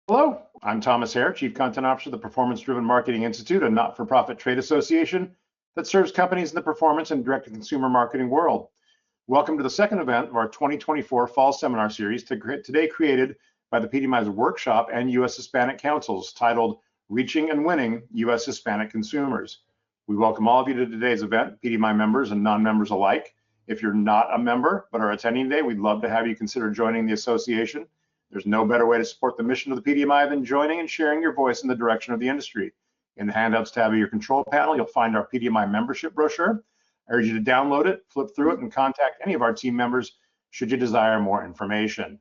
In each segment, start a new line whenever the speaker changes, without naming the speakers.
Hello, I'm Thomas Hare, Chief Content Officer of the Performance-Driven Marketing Institute, a not-for-profit trade association that serves companies in the performance and direct-to-consumer marketing world. Welcome to the second event of our 2024 Fall Seminar Series, today created by the PDMI's workshop and U.S. Hispanic Councils, titled Reaching and Winning U.S. Hispanic Consumers. We welcome all of you to today's event, PDMI members and non-members alike. If you're not a member but are attending today, we'd love to have you consider joining the association. There's no better way to support the mission of the PDMI than joining and sharing your voice in the direction of the industry. In the handouts tab of your control panel, you'll find our PDMI membership brochure. I urge you to download it, flip through it, and contact any of our team members should you desire more information.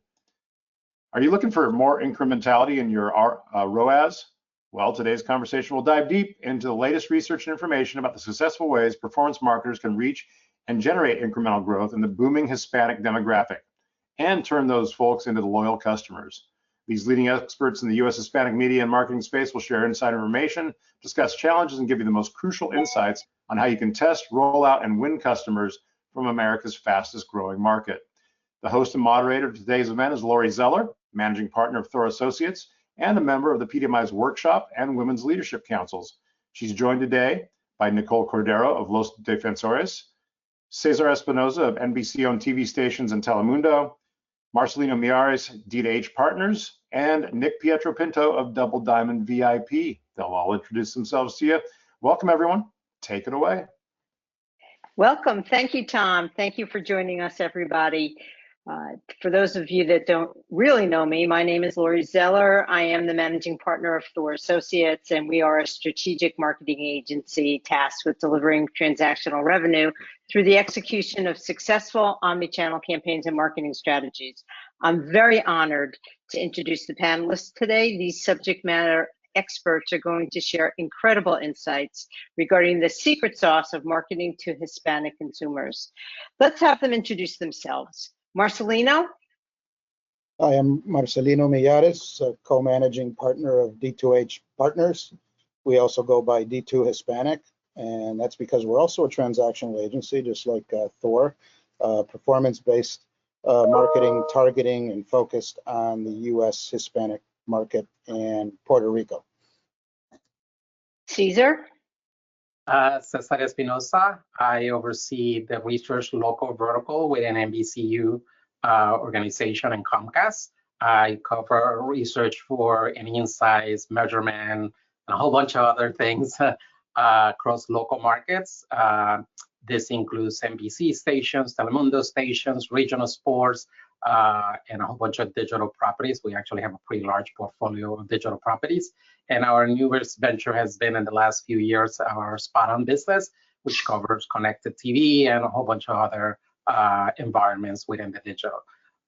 Are you looking for more incrementality in your ROAS? Well, today's conversation will dive deep into the latest research and information about the successful ways performance marketers can reach and generate incremental growth in the booming Hispanic demographic, and turn those folks into the loyal customers. These leading experts in the U.S. Hispanic media and marketing space will share inside information, discuss challenges, and give you the most crucial insights on how you can test, roll out, and win customers from America's fastest growing market. The host and moderator of today's event is Lori Zeller, Managing Partner of THOR Associates and a member of the PDMI's Workshop and Women's Leadership Councils. She's joined today by Nicole Cordero of Los Defensores, Cesar Espinoza of NBCU on TV stations and Telemundo, Marcelino Miyares, D2H Partners, and Nick Pietropinto of Double Diamond VIP. They'll all introduce themselves to you. Welcome, everyone. Take it away.
Welcome. Thank you, Tom. Thank you for joining us, everybody. For those of you that don't really know me, my name is Lori Zeller. I am the managing partner of THOR Associates, and we are a strategic marketing agency tasked with delivering transactional revenue through the execution of successful omni-channel campaigns and marketing strategies. I'm very honored to introduce the panelists today. These subject matter experts are going to share incredible insights regarding the secret sauce of marketing to Hispanic consumers. Let's have them introduce themselves. Marcelino?
I am Marcelino Miyares, co-managing partner of D2H Partners. We also go by D2 Hispanic, and that's because we're also a transactional agency, just like THOR, performance-based marketing, targeting, and focused on the U.S. Hispanic market and Puerto Rico.
Cesar?
Cesar Espinoza. I oversee the research local vertical within NBCU organization and Comcast. I cover research for any insights, measurement, and a whole bunch of other things across local markets. This includes NBC stations, Telemundo stations, regional sports, and a whole bunch of digital properties. We actually have a pretty large portfolio of digital properties. And our newest venture has been in the last few years our Spot On business, which covers connected TV and a whole bunch of other environments within the digital.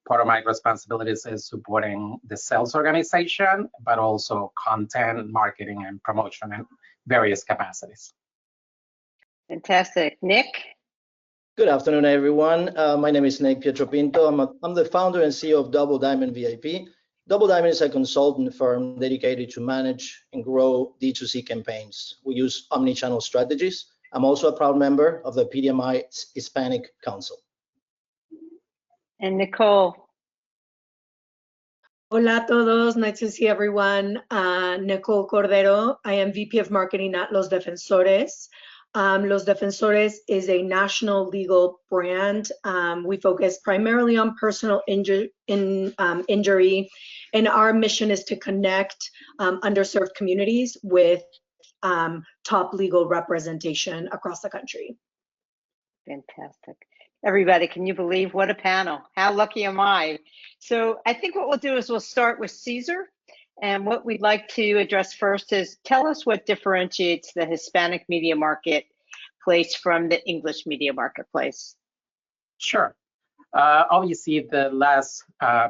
Part of my responsibilities is supporting the sales organization, but also content, marketing, and promotion in various capacities.
Fantastic. Nick?
Good afternoon, everyone. My name is Nick Pietropinto. I'm the founder and CEO of Double Diamond VIP. Double Diamond is a consultant firm dedicated to manage and grow D2C campaigns. We use omni-channel strategies. I'm also a proud member of the PDMI Hispanic Council.
And Nicole?
Hola a todos, nice to see everyone. Nicole Cordero. I am VP of Marketing at Los Defensores. Los Defensores is a national legal brand. We focus primarily on personal injury, and our mission is to connect underserved communities with top legal representation across the country.
Fantastic. Everybody, can you believe what a panel? How lucky am I? So I think what we'll do is we'll start with Cesar. And what we'd like to address first is tell us what differentiates the Hispanic media marketplace from the English media marketplace.
Sure. Obviously, the last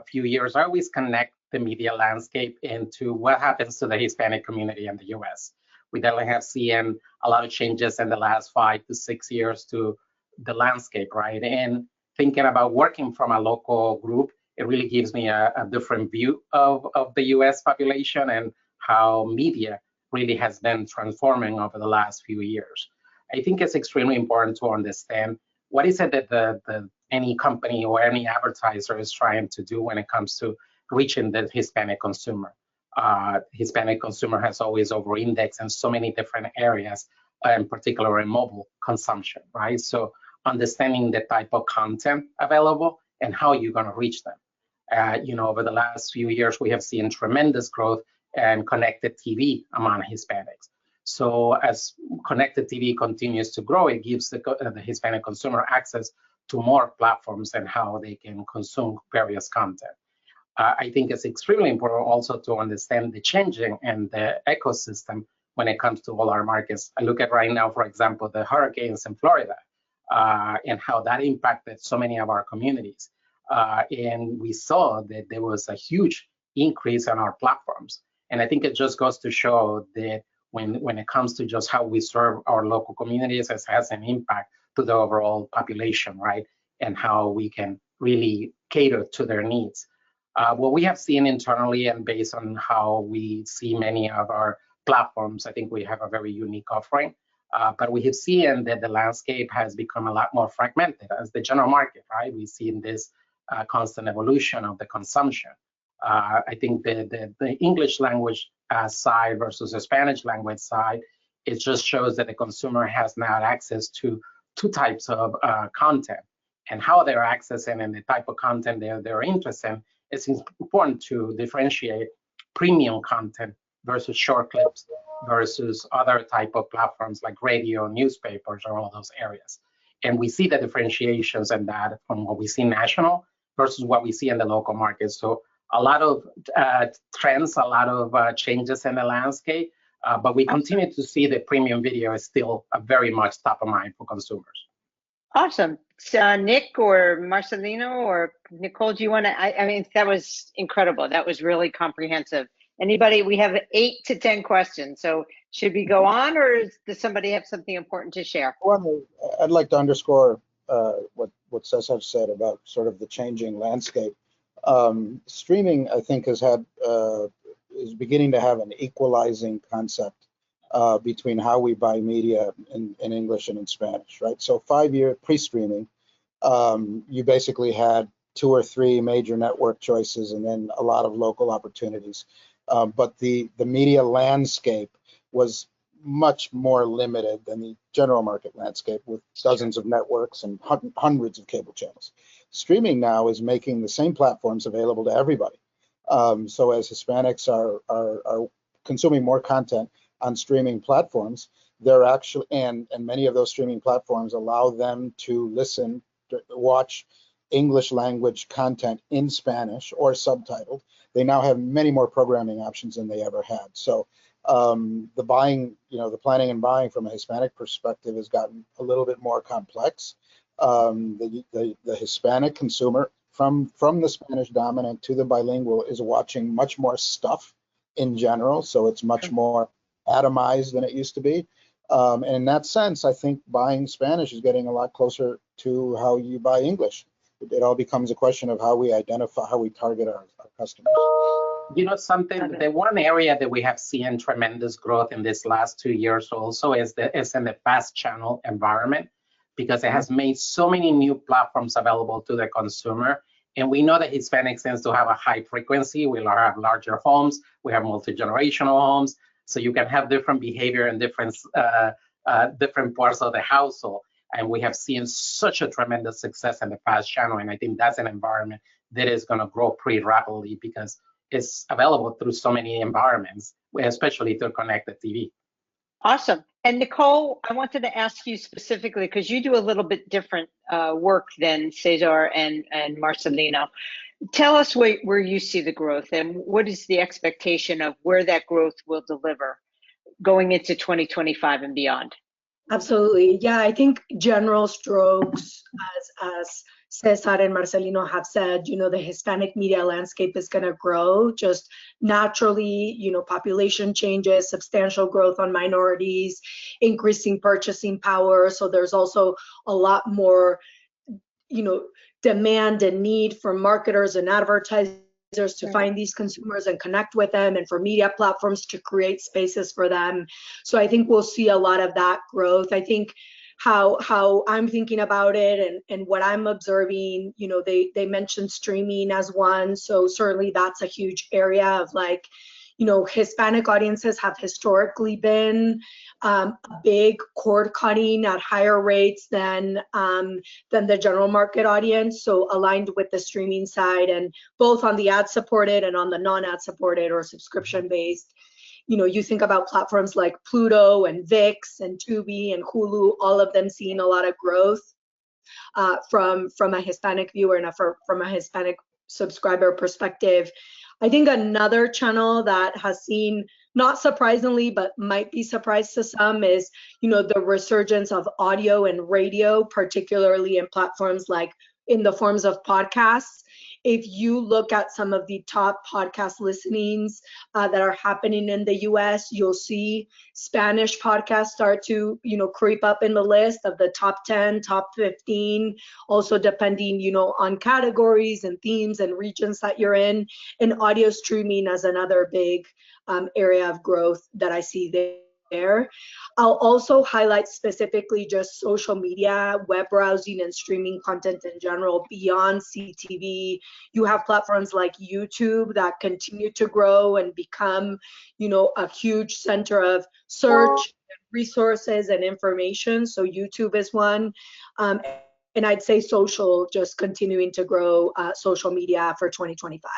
few years, I always connect the media landscape into what happens to the Hispanic community in the U.S. We definitely have seen a lot of changes in the last 5 to 6 years to the landscape, right? And thinking about working from a local group, it really gives me a different view of the US population and how media really has been transforming over the last few years. I think it's extremely important to understand what is it that any company or any advertiser is trying to do when it comes to reaching the Hispanic consumer. Hispanic consumer has always over-indexed in so many different areas, in particular in mobile consumption, right? So understanding the type of content available and how you're going to reach them. Over the last few years, we have seen tremendous growth in connected TV among Hispanics. So as connected TV continues to grow, it gives the Hispanic consumer access to more platforms and how they can consume various content. I think it's extremely important also to understand the changing and the ecosystem when it comes to all our markets. I look at right now, for example, the hurricanes in Florida and how that impacted so many of our communities. And we saw that there was a huge increase in our platforms. And I think it just goes to show that when it comes to just how we serve our local communities, it has an impact to the overall population, right? And how we can really cater to their needs. What we have seen internally and based on how we see many of our platforms, I think we have a very unique offering. But we have seen that the landscape has become a lot more fragmented as the general market, right? We've seen this constant evolution of the consumption. I think the English language side versus the Spanish language side, it just shows that the consumer has now access to two types of content, and how they're accessing and the type of content they're interested in. It's important to differentiate premium content versus short clips versus other type of platforms like radio, newspapers, or all those areas. And we see the differentiations in that from what we see national versus what we see in the local market. So a lot of trends, a lot of changes in the landscape, but we continue to see that premium video is still very much top of mind for consumers.
Awesome. Nick or Marcelino or Nicole, do you want to, I mean, that was incredible. That was really comprehensive. Anybody, we have 8 to 10 questions. So should we go on, or does somebody have something important to share?
Well, I'd like to underscore what Cesar said about sort of the changing landscape. Streaming, I think, is beginning to have an equalizing concept between how we buy media in English and in Spanish, right? So 5-year pre-streaming, you basically had 2 or 3 major network choices and then a lot of local opportunities. But the media landscape was much more limited than the general market landscape with dozens of networks and hundreds of cable channels. Streaming now is making the same platforms available to everybody. So as Hispanics are consuming more content on streaming platforms, they're actually, and many of those streaming platforms allow them to watch English language content in Spanish or subtitled. They now have many more programming options than they ever had. So the buying, the planning and buying from a Hispanic perspective has gotten a little bit more complex. The Hispanic consumer from the Spanish dominant to the bilingual is watching much more stuff in general. So it's much more atomized than it used to be. And in that sense, I think buying Spanish is getting a lot closer to how you buy English. It all becomes a question of how we identify, how we target our customers.
Something, the one area that we have seen tremendous growth in this last 2 years also is in the fast channel environment, because it has made so many new platforms available to the consumer. And we know that Hispanics tends to have a high frequency. We have larger homes. We have multi-generational homes. So you can have different behavior in different parts of the household. And we have seen such a tremendous success in the fast channel. And I think that's an environment that is going to grow pretty rapidly because it's available through so many environments, especially through connected TV.
Awesome. And Nicole, I wanted to ask you specifically, because you do a little bit different work than Cesar and Marcelino. Tell us where you see the growth and what is the expectation of where that growth will deliver going into 2025 and beyond?
Absolutely. Yeah, I think general strokes, as Cesar and Marcelino have said, the Hispanic media landscape is going to grow just naturally, population changes, substantial growth on minorities, increasing purchasing power. So there's also a lot more, demand and need for marketers and advertisers to find these consumers and connect with them, and for media platforms to create spaces for them. So I think we'll see a lot of that growth. I think how I'm thinking about it and what I'm observing, they mentioned streaming as one. So certainly that's a huge area of Hispanic audiences have historically been a big cord cutting at higher rates than the general market audience, so aligned with the streaming side, and both on the ad supported and on the non-ad supported or subscription based. You think about platforms like Pluto and VIX and Tubi and Hulu, all of them seeing a lot of growth from a Hispanic viewer and from a Hispanic subscriber perspective. I think another channel that has seen, not surprisingly, but might be surprised to some, is the resurgence of audio and radio, particularly in platforms like in the forms of podcasts. If you look at some of the top podcast listenings that are happening in the US, you'll see Spanish podcasts start to, creep up in the list of the top 10, top 15, also depending, on categories and themes and regions that you're in, and audio streaming as another big area of growth that I see there. I'll also highlight specifically just social media, web browsing, and streaming content in general beyond CTV. You have platforms like YouTube that continue to grow and become, a huge center of search, resources, and information. So YouTube is one. And I'd say social, just continuing to grow social media for 2025.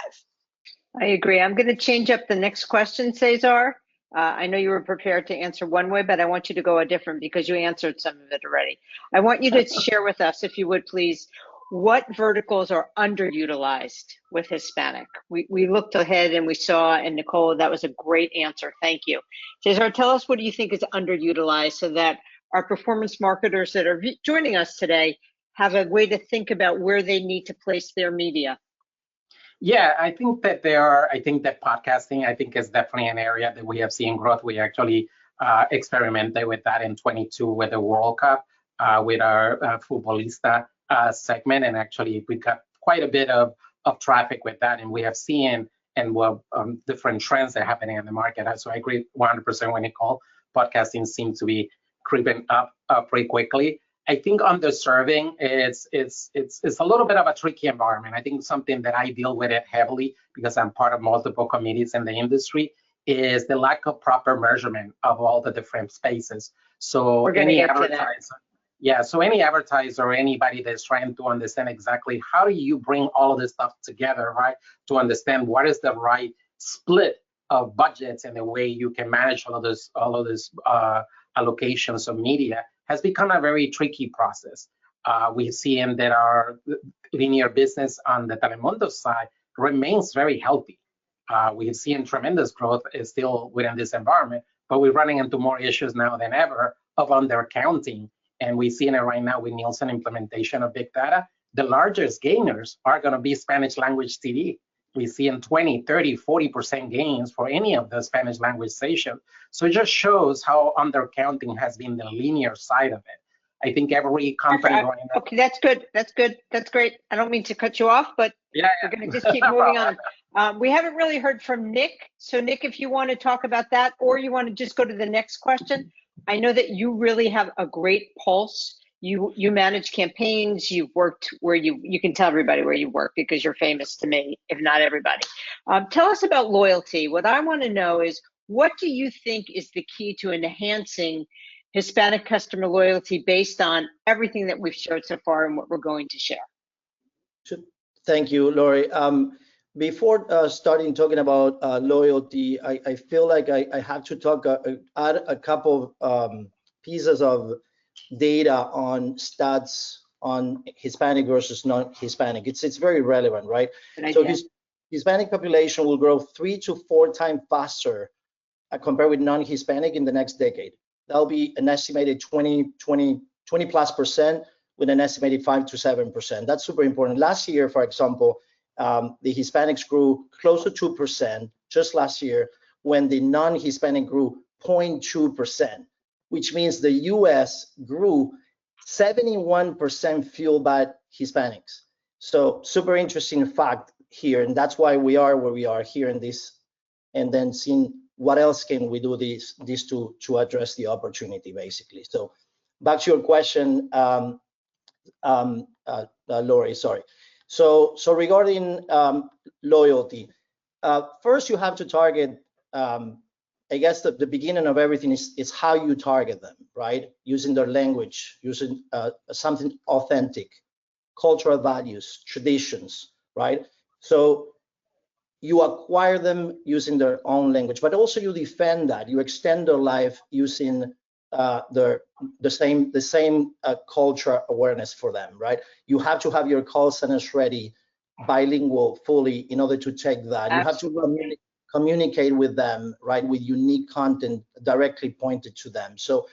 I agree. I'm going to change up the next question, Cesar. I know you were prepared to answer one way, but I want you to go a different, because you answered some of it already. I want you to share with us, if you would please, what verticals are underutilized with Hispanic. We looked ahead and we saw, and Nicole, that was a great answer. Thank you. Cesar, tell us, what do you think is underutilized so that our performance marketers that are joining us today have a way to think about where they need to place their media?
Yeah, I think that podcasting, is definitely an area that we have seen growth. We actually experimented with that in 22 with the World Cup with our Futbolista segment, and actually we got quite a bit of traffic with that, and we have seen different trends that are happening in the market. So I agree 100% with Nicole. Podcasting seems to be creeping up pretty quickly. I think underserving it's a little bit of a tricky environment. I think something that I deal with it heavily, because I'm part of multiple committees in the industry, is the lack of proper measurement of all the different spaces. So any advertiser or anybody that's trying to understand exactly how do you bring all of this stuff together, right, to understand what is the right split of budgets and the way you can manage all of this allocations of media, has become a very tricky process. We've seen that our linear business on the Telemundo side remains very healthy. We've seen tremendous growth still within this environment, but we're running into more issues now than ever of undercounting. And we're seeing it right now with Nielsen implementation of big data. The largest gainers are going to be Spanish language TV. We see in 20, 30, 40% gains for any of the Spanish language stations. So it just shows how undercounting has been the linear side of it. I think every company right now.
Okay, that's good. That's great. I don't mean to cut you off, but we're going to just keep moving on. We haven't really heard from Nick. So Nick, if you want to talk about that, or you want to just go to the next question. I know that you really have a great pulse. You manage campaigns, you've worked where you can tell everybody where you work, because you're famous to me, if not everybody. Tell us about loyalty. What I want to know is, what do you think is the key to enhancing Hispanic customer loyalty based on everything that we've shared so far and what we're going to share?
Thank you, Lori. Before starting talking about loyalty, I feel like I have to add a couple pieces of data on stats on Hispanic versus non-Hispanic. It's very relevant, right? So Hispanic population will grow 3 to 4 times faster compared with non-Hispanic in the next decade. That'll be an estimated 20+% with an estimated 5 to 7%. That's super important. Last year, for example, the Hispanics grew close to 2% just last year, when the non-Hispanic grew 0.2%. Which means the US grew 71% fueled by Hispanics. So super interesting fact here, and that's why we are where we are here in this, and then seeing what else can we do these to address the opportunity, basically. So back to your question, Lori, sorry. So regarding loyalty, first you have to target I guess the beginning of everything is how you target them, right? Using their language, using something authentic, cultural values, traditions, right? So you acquire them using their own language, but also you defend that. You extend their life using the same culture awareness for them, right? You have to have your call centers ready, bilingual, fully, in order to take that.
Absolutely.
You have to communicate with them, right, with unique content directly pointed to them. So,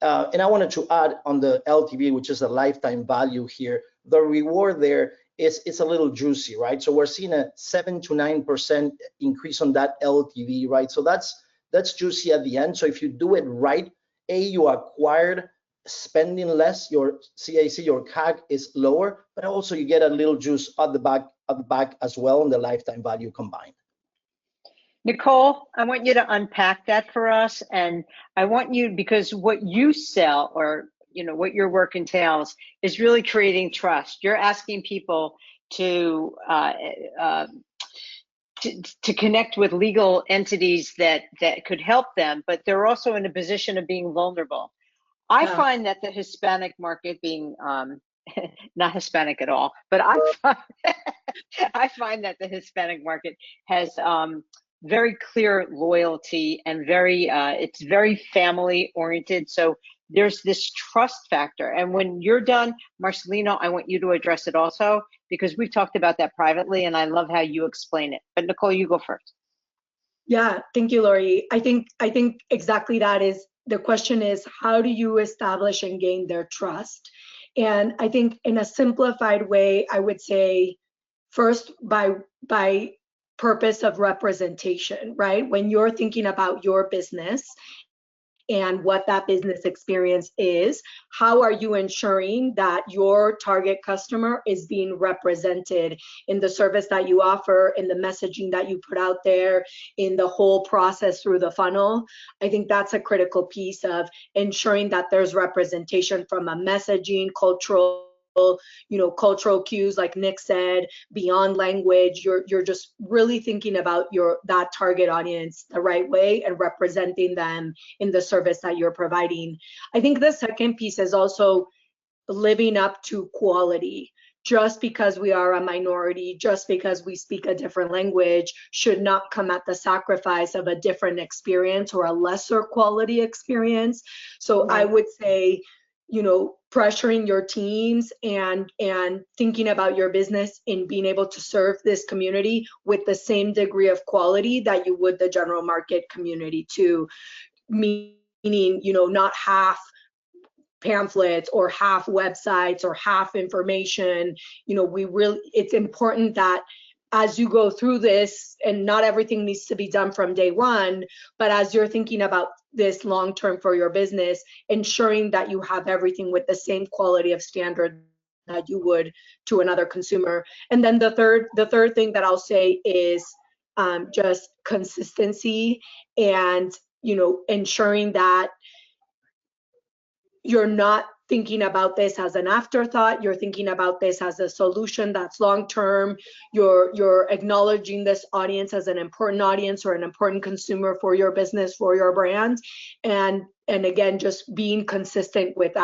and I wanted to add on the LTV, which is a lifetime value here, the reward there it's a little juicy, right? So we're seeing a 7 to 9% increase on that LTV, right? So that's juicy at the end. So if you do it right, you acquired spending less, your CAC, your CAC is lower, but also you get a little juice at the back as well on the lifetime value combined.
Nicole, I want you to unpack that for us, and I want you, because what you sell, or what your work entails, is really creating trust. You're asking people to connect with legal entities that could help them, but they're also in a position of being vulnerable. I find that the Hispanic market, being not Hispanic at all, but I find that the Hispanic market has very clear loyalty and it's very family oriented. So there's this trust factor. And when you're done, Marcelino, I want you to address it also, because we've talked about that privately and I love how you explain it. But Nicole, you go first.
Yeah, thank you, Lori. I think exactly that is the question, is how do you establish and gain their trust? And I think in a simplified way, I would say first by purpose of representation, right? When you're thinking about your business and what that business experience is, how are you ensuring that your target customer is being represented in the service that you offer, in the messaging that you put out there, in the whole process through the funnel? I think that's a critical piece of ensuring that there's representation from a messaging, cultural cues, like Nick said, beyond language. You're just really thinking about that target audience the right way and representing them in the service that you're providing. I think the second piece is also living up to quality. Just because we are a minority, just because we speak a different language, should not come at the sacrifice of a different experience or a lesser quality experience. So I would say, pressuring your teams and thinking about your business in being able to serve this community with the same degree of quality that you would the general market community too. Meaning, not half pamphlets or half websites or half information. It's important that as you go through this, and not everything needs to be done from day one, but as you're thinking about this long term for your business, ensuring that you have everything with the same quality of standard that you would to another consumer. And then the third thing that I'll say is just consistency, and ensuring that you're not thinking about this as an afterthought. You're thinking about this as a solution that's long-term. You're acknowledging this audience as an important audience or an important consumer for your business, for your brand. And again, just being consistent with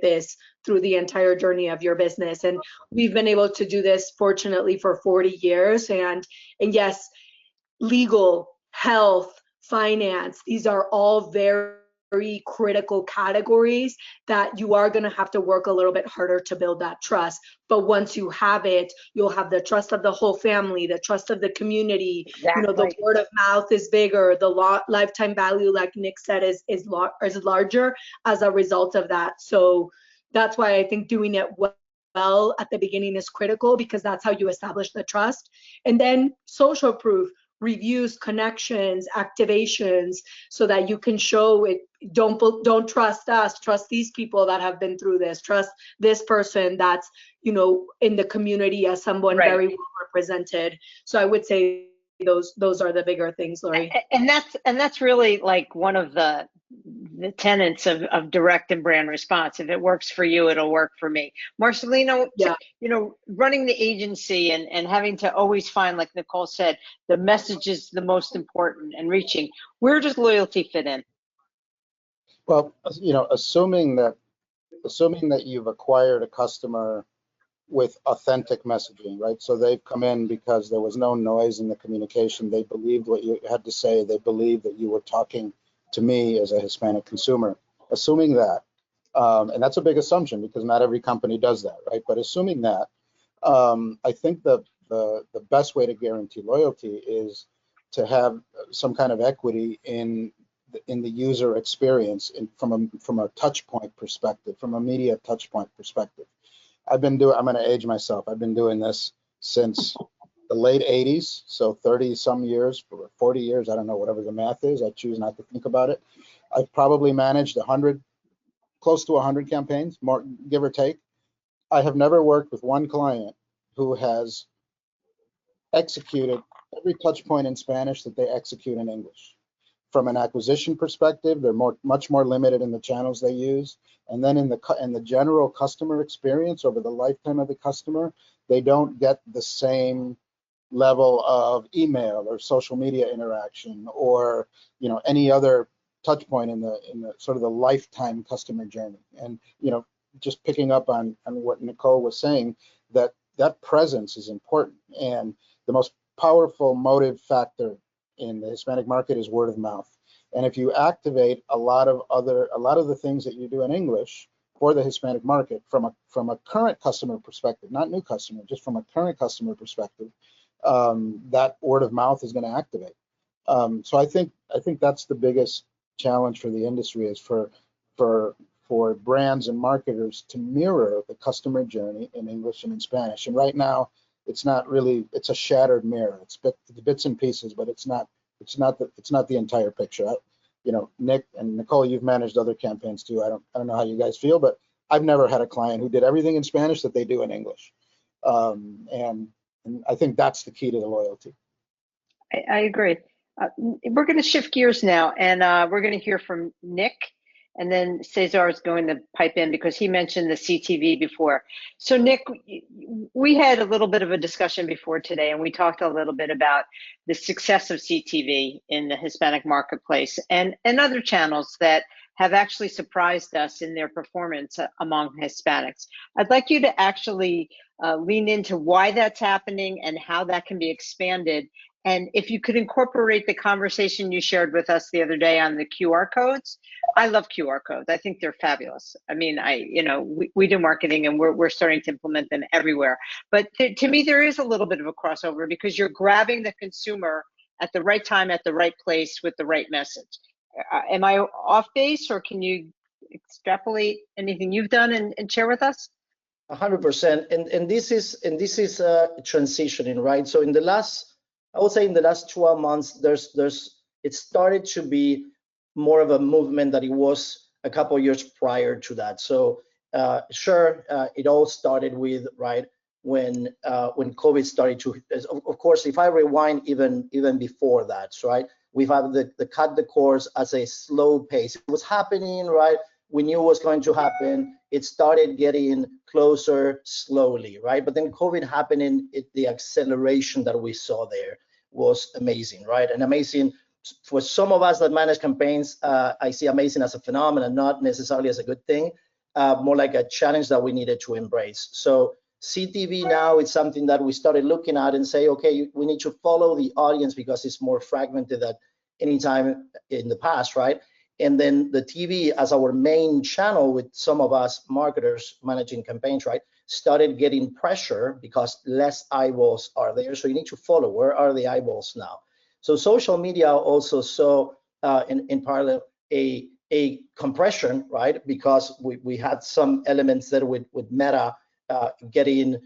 this through the entire journey of your business. And we've been able to do this, fortunately, for 40 years. And yes, legal, health, finance, these are all very critical categories that you are going to have to work a little bit harder to build that trust. But once you have it, you'll have the trust of the whole family, the trust of the community.
Exactly.
The word of mouth is bigger. The lifetime value, like Nick said, is larger as a result of that. So that's why I think doing it well at the beginning is critical, because that's how you establish the trust. And then social proof, reviews, connections, activations, so that you can show it. Don't trust us, trust these people that have been through this, trust this person that's in the community as someone very well represented. So I would say those are the bigger things, Lori.
And that's really like one of the tenets of direct and brand response. If it works for you, it'll work for me. Marcelino,
Yeah.
you know, running the agency and having to always find, like Nicole said, the message is the most important and reaching. Where does loyalty fit in?
Well, you know, assuming that you've acquired a customer with authentic messaging, right? So they've come in because there was no noise in the communication. They believed what you had to say. They believed that you were talking to me as a Hispanic consumer. Assuming that, and that's a big assumption because not every company does that, right? But assuming that, I think the best way to guarantee loyalty is to have some kind of equity in the user experience from a touch point perspective, from a media touch point perspective. I'm going to age myself. I've been doing this since the late 80s, so 30 some years, 40 years, I don't know, whatever the math is. I choose not to think about it. I've probably managed close to 100 campaigns, more, give or take. I have never worked with one client who has executed every touch point in Spanish that they execute in English. From an acquisition perspective, they're much more limited in the channels they use. And then in the general customer experience over the lifetime of the customer, they don't get the same level of email or social media interaction or, you know, any other touch point in the sort of the lifetime customer journey. And, you know, just picking up on what Nicole was saying, that presence is important. And the most powerful motive factor in the Hispanic market is word of mouth. And if you activate a lot of the things that you do in English for the Hispanic market from a current customer perspective, not new customer, just from a current customer perspective, that word of mouth is going to activate. So I think that's the biggest challenge for the industry is for brands and marketers to mirror the customer journey in English and in Spanish. And right now, it's a shattered mirror. It's bits and pieces, but it's not the entire picture. You know, Nick and Nicole, you've managed other campaigns too. I don't know how you guys feel, but I've never had a client who did everything in Spanish that they do in English. And I think that's the key to the loyalty.
I agree. We're going to shift gears now, and we're going to hear from Nick. And then Cesar is going to pipe in because he mentioned the CTV before. So Nick, we had a little bit of a discussion before today, and we talked a little bit about the success of CTV in the Hispanic marketplace and other channels that have actually surprised us in their performance among Hispanics. I'd like you to actually lean into why that's happening and how that can be expanded. And if you could incorporate the conversation you shared with us the other day on the QR codes. I love QR codes. I think they're fabulous. I mean, we do marketing and we're starting to implement them everywhere. But to me, there is a little bit of a crossover because you're grabbing the consumer at the right time, at the right place with the right message. Am I off base, or can you extrapolate anything you've done and share with us?
100%. And this is transitioning, right? So I would say in the last 12 months, it started to be more of a movement that it was a couple of years prior to that. So it all started with, right, when COVID started to, of course, if I rewind even before that, right, we've had the cut the course as a slow pace. It was happening, right? We knew it was going to happen. It started getting closer slowly, right? But then COVID happened, and the acceleration that we saw there was amazing, right? And amazing for some of us that manage campaigns. I see amazing as a phenomenon, not necessarily as a good thing, more like a challenge that we needed to embrace. So CTV now is something that we started looking at and say, okay, we need to follow the audience because it's more fragmented than any time in the past, right? And then the TV as our main channel, with some of us marketers managing campaigns, right, started getting pressure because less eyeballs are there. So you need to follow, where are the eyeballs now? So social media also saw in parallel a compression, right? Because we had some elements that with Meta getting,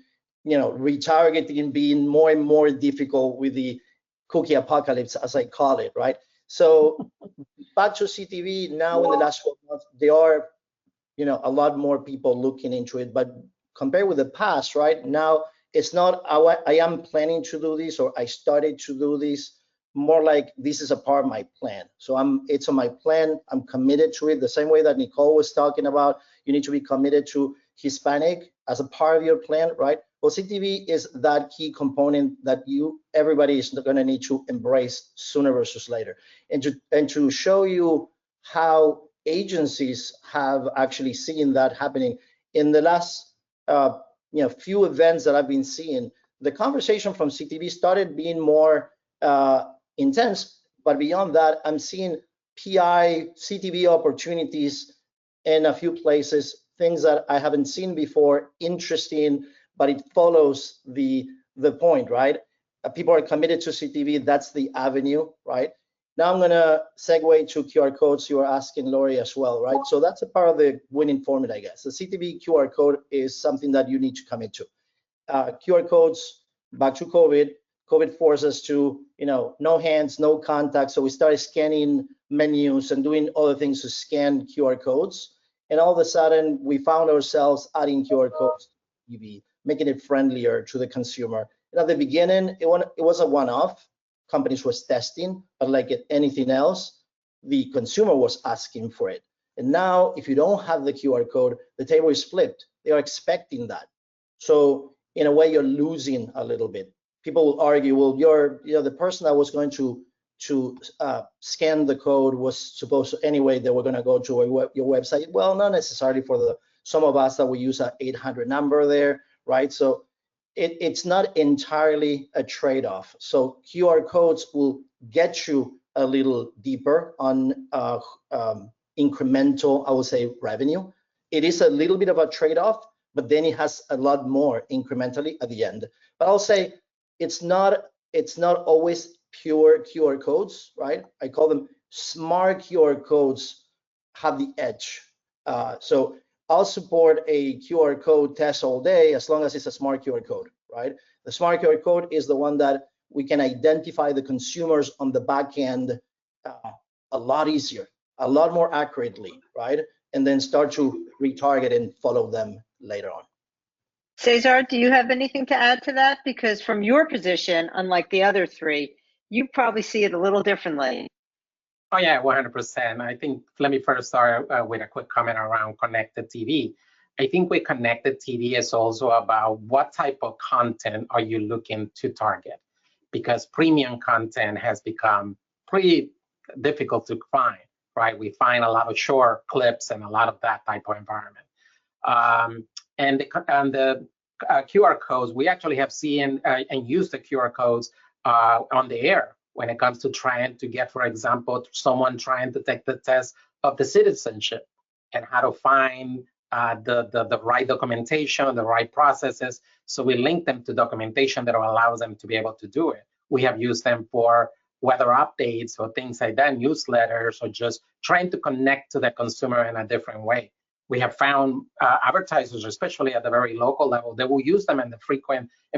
retargeting being more and more difficult with the cookie apocalypse, as I call it, right? So back to CTV now in the last 12 months, there are, a lot more people looking into it, but compared with the past, right? Now it's not I am planning to do this or I started to do this. More like this is a part of my plan. So it's on my plan. I'm committed to it. The same way that Nicole was talking about, you need to be committed to Hispanic as a part of your plan, right? Well, CTV is that key component that everybody is going to need to embrace sooner versus later. And to show you how agencies have actually seen that happening in the last few events that I've been seeing, the conversation from CTV started being more intense, but beyond that, I'm seeing PI, CTV opportunities in a few places, things that I haven't seen before, interesting, but it follows the point, right? People are committed to CTV, that's the avenue, right? Now I'm gonna segue to QR codes. You were asking Lori as well, right? So that's a part of the winning formula, I guess. The CTV QR code is something that you need to commit to. QR codes, back to COVID forced us to, no hands, no contact. So we started scanning menus and doing other things to scan QR codes. And all of a sudden, we found ourselves adding QR codes to TV, making it friendlier to the consumer. And at the beginning, it was a one-off. Companies was testing, but like anything else, the consumer was asking for it. And now, if you don't have the QR code, the table is flipped. They are expecting that. So in a way, you're losing a little bit. People will argue, well, the person that was going to scan the code was supposed to, anyway, they were going to go to your website. Well, not necessarily for some of us that we use an 800 number there, right? So it's not entirely a trade-off. So QR codes will get you a little deeper on incremental, I would say, revenue. It is a little bit of a trade-off, but then it has a lot more incrementally at the end. But I'll say it's not always pure QR codes, right? I call them smart QR codes have the edge. So I'll support a QR code test all day as long as it's a smart QR code, right? The smart QR code is the one that we can identify the consumers on the back end a lot easier, a lot more accurately, right? And then start to retarget and follow them later on.
Cesar, do you have anything to add to that? Because from your position, unlike the other three, you probably see it a little differently.
Oh yeah, 100%. I think, let me first start with a quick comment around connected TV. I think with connected TV is also about what type of content are you looking to target? Because premium content has become pretty difficult to find, right? We find a lot of short clips and a lot of that type of environment. And the QR codes, we actually have seen and used the QR codes on the air when it comes to trying to get, for example, someone trying to take the test of the citizenship and how to find the right documentation, the right processes. So we link them to documentation that allows them to be able to do it. We have used them for weather updates or things like that, newsletters, or just trying to connect to the consumer in a different way. We have found advertisers, especially at the very local level, they will use them in the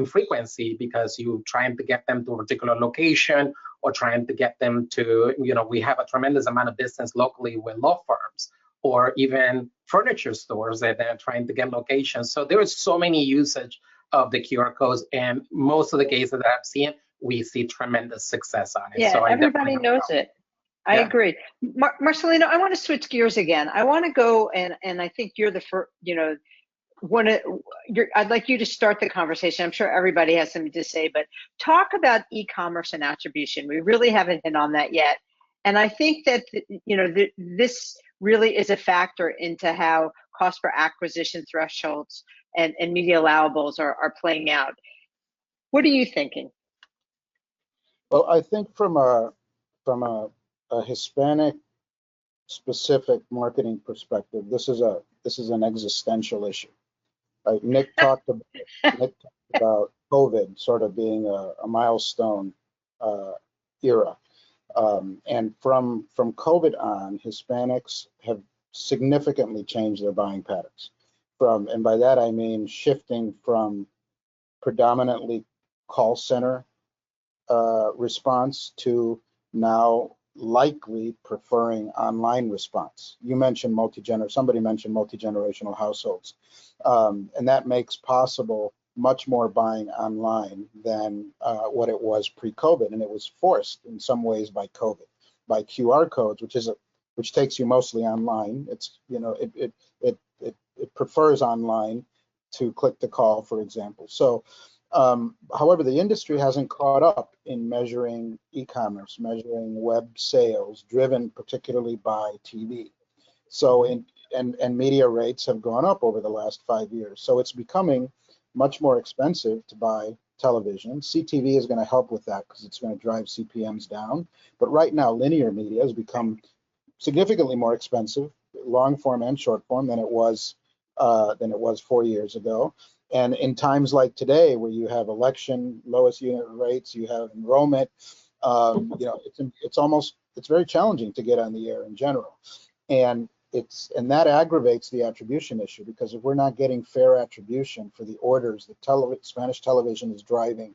frequency because you're trying to get them to a particular location or trying to get them to, we have a tremendous amount of business locally with law firms or even furniture stores that they're trying to get locations. So there is so many usage of the QR codes, and most of the cases that I've seen, we see tremendous success on it.
Yeah,
so
everybody knows it. I agree. Marcelino, I want to switch gears again. I want to go, and I think you're the first, I'd like you to start the conversation. I'm sure everybody has something to say, but talk about e-commerce and attribution. We really haven't hit on that yet. And I think that, this really is a factor into how cost per acquisition thresholds and media allowables are playing out. What are you thinking?
Well, I think from a Hispanic specific marketing perspective, this is an existential issue. Right? Nick talked about COVID sort of being a milestone era, and from COVID on, Hispanics have significantly changed their buying patterns. And by that I mean shifting from predominantly call center response to now likely preferring online response. You mentioned somebody mentioned multi-generational households, and that makes possible much more buying online than what it was pre-COVID, and it was forced in some ways by COVID, by QR codes, which takes you mostly online. It's, you know, it prefers online to click to call, for example. So, however, the industry hasn't caught up in measuring e-commerce, measuring web sales, driven particularly by TV. So, and media rates have gone up over the last 5 years. So it's becoming much more expensive to buy television. CTV is going to help with that because it's going to drive CPMs down. But right now, linear media has become significantly more expensive, long form and short form, than it was 4 years ago. And in times like today, where you have election, lowest unit rates, you have enrollment, you know, it's very challenging to get on the air in general. And that aggravates the attribution issue, because if we're not getting fair attribution for the orders that Spanish television is driving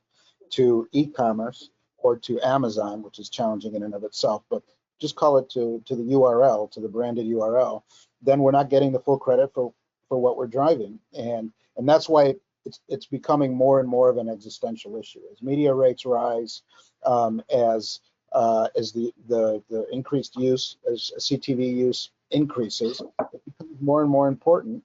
to e-commerce or to Amazon, which is challenging in and of itself, but just call it to the URL, to the branded URL, then we're not getting the full credit for what we're driving. And that's why it's becoming more and more of an existential issue. As media rates rise, as the increased use, as CTV use increases, it becomes more and more important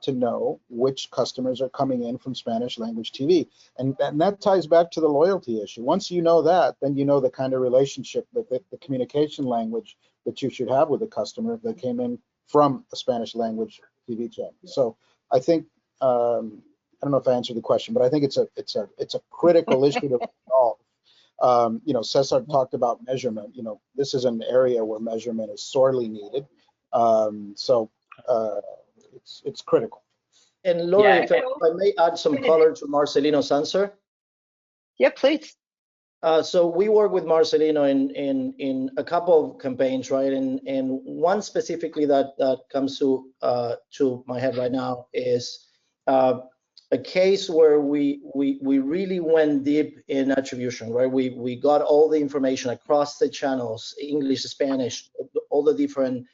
to know which customers are coming in from Spanish language TV. And that ties back to the loyalty issue. Once you know that, then you know the kind of relationship, that the communication language that you should have with a customer that came in from a Spanish language TV channel. So I think, I don't know if I answered the question, but I think it's a critical issue to solve. You know, Cesar talked about measurement. You know, this is an area where measurement is sorely needed. So it's critical.
And Lori,
Yeah.
if I may add some color to Marcelino's answer.
Yeah, please.
So we work with Marcelino in a couple of campaigns, right? And one specifically that comes to my head right now is a case where we really went deep in attribution, right? We got all the information across the channels, English, Spanish, all the different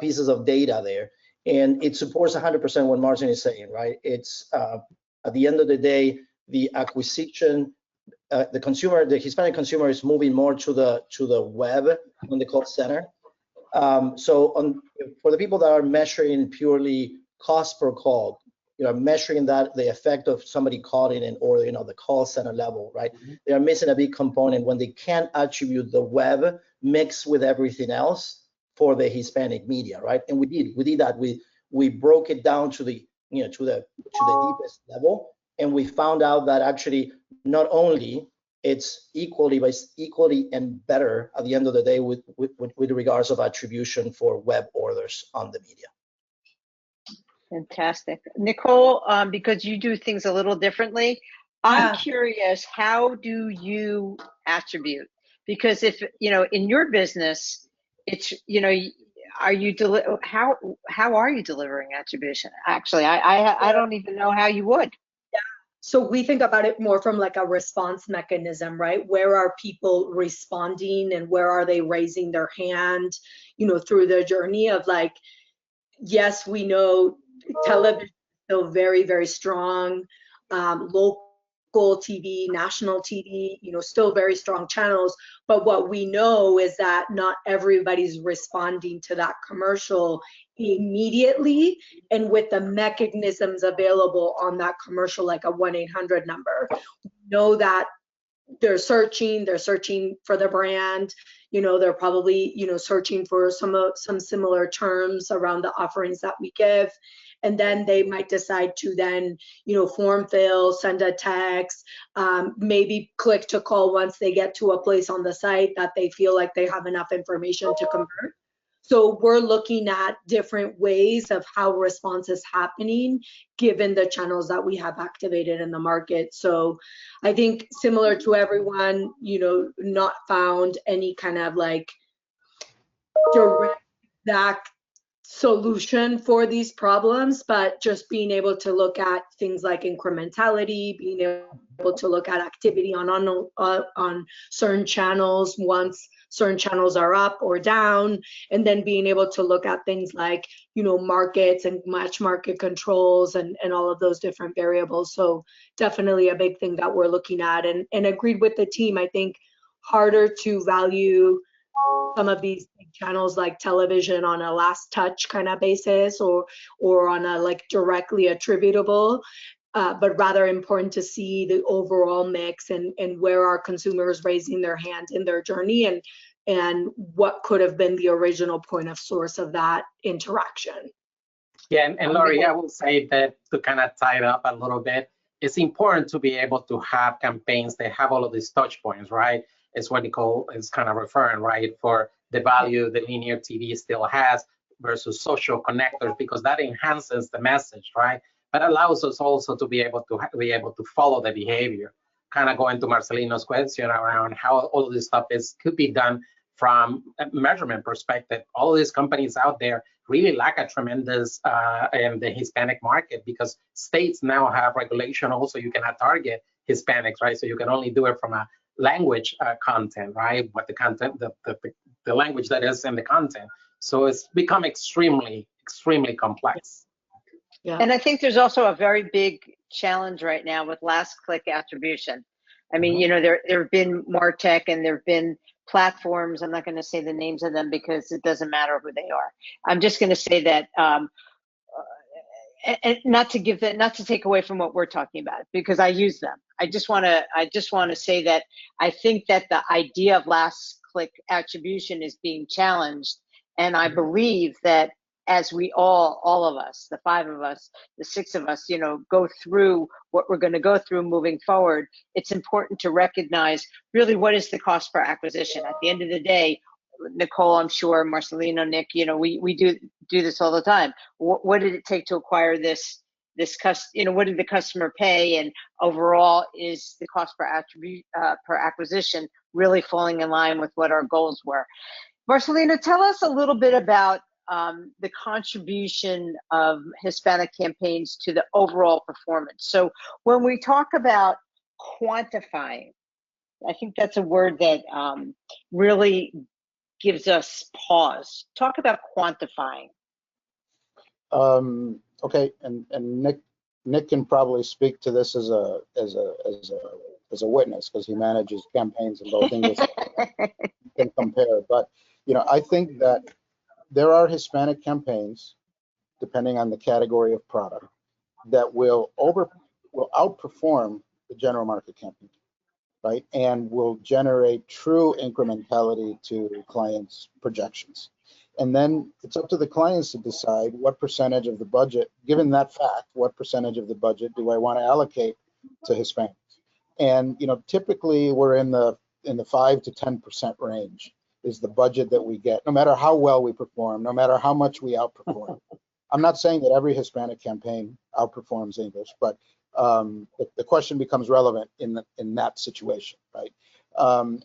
pieces of data there. And it supports 100% what Martin is saying, right? It's at the end of the day, the acquisition, the Hispanic consumer is moving more to the web on the call center. So for the people that are measuring purely cost per call, you know, measuring that the effect of somebody calling in, or, you know, the call center level, right? Mm-hmm. They are missing a big component when they can't attribute the web mixed with everything else for the Hispanic media, right? And we did that. We broke it down to the, you know, to the deepest level, and we found out that actually not only it's equally, but it's equally and better at the end of the day with regards of attribution for web orders on the media.
Fantastic. Nicole, because you do things a little differently, I'm curious, how do you attribute? Because if, you know, in your business, it's, you know, how are you delivering attribution? Actually, I don't even know how you would.
So we think about it more from like a response mechanism, right? Where are people responding, and where are they raising their hand, you know, through the journey of, like, yes, we know television is still very, very strong, local TV, national TV, you know, still very strong channels. But what we know is that not everybody's responding to that commercial immediately and with the mechanisms available on that commercial, like a 1-800 number. We know that they're searching for the brand, you know, they're probably, you know, searching for some similar terms around the offerings that we give. And then they might decide to then, you know, form fill, send a text, maybe click to call once they get to a place on the site that they feel like they have enough information to convert. So we're looking at different ways of how response is happening given the channels that we have activated in the market. So I think similar to everyone, you know, not found any kind of like direct exact solution for these problems, but just being able to look at things like incrementality, being able able to look at activity on certain channels once certain channels are up or down, and then being able to look at things like, you know, markets and match market controls and all of those different variables. So definitely a big thing that we're looking at, and agreed with the team. I think harder to value some of these big channels like television on a last touch kind of basis or on a like directly attributable, but rather important to see the overall mix and where are consumers raising their hand in their journey and what could have been the original point of source of that interaction.
Yeah, and Lori, I will say that to kind of tie it up a little bit, it's important to be able to have campaigns that have all of these touch points, right? It's what Nicole is kind of referring, right? For the value that linear TV still has versus social connectors, because that enhances the message, right? But allows us also to be able to follow the behavior. Kind of going to Marcelino's question around how all of this stuff could be done from a measurement perspective. All of these companies out there really lack a tremendous in the Hispanic market, because states now have regulation also. You cannot target Hispanics, right? So you can only do it from a language content, right? But the content, the language that is in the content. So it's become extremely complex.
Yeah.
And I think there's also a very big challenge right now with last click attribution. I mean, you know, there have been MarTech and there have been platforms. I'm not going to say the names of them because it doesn't matter who they are. I'm just going to say that, and not to take away from what we're talking about, because I use them. I just want to say that I think that the idea of last click attribution is being challenged, and I believe that as we all of us, the 5 of us, the 6 of us, you know, go through what we're going to go through moving forward, it's important to recognize really what is the cost per acquisition. At the end of the day, Nicole, I'm sure, Marcelino, Nick, you know, we do this all the time. What did it take to acquire this you know, what did the customer pay, and overall is the cost per acquisition really falling in line with what our goals were? Marcelino, tell us a little bit about the contribution of Hispanic campaigns to the overall performance. So when we talk about quantifying, I think that's a word that really gives us pause. Talk about quantifying.
Okay, and Nick can probably speak to this as a witness, because he manages campaigns in both English and compare. But you know, I think that there are Hispanic campaigns, depending on the category of product, that will outperform the general market campaign, right? And will generate true incrementality to clients' projections. And then it's up to the clients to decide what percentage of the budget, given that fact, what percentage of the budget do I want to allocate to Hispanics? And you know, typically we're in the 5 to 10% range is the budget that we get, no matter how well we perform, no matter how much we outperform. I'm not saying that every Hispanic campaign outperforms English, but the question becomes relevant in that situation, right?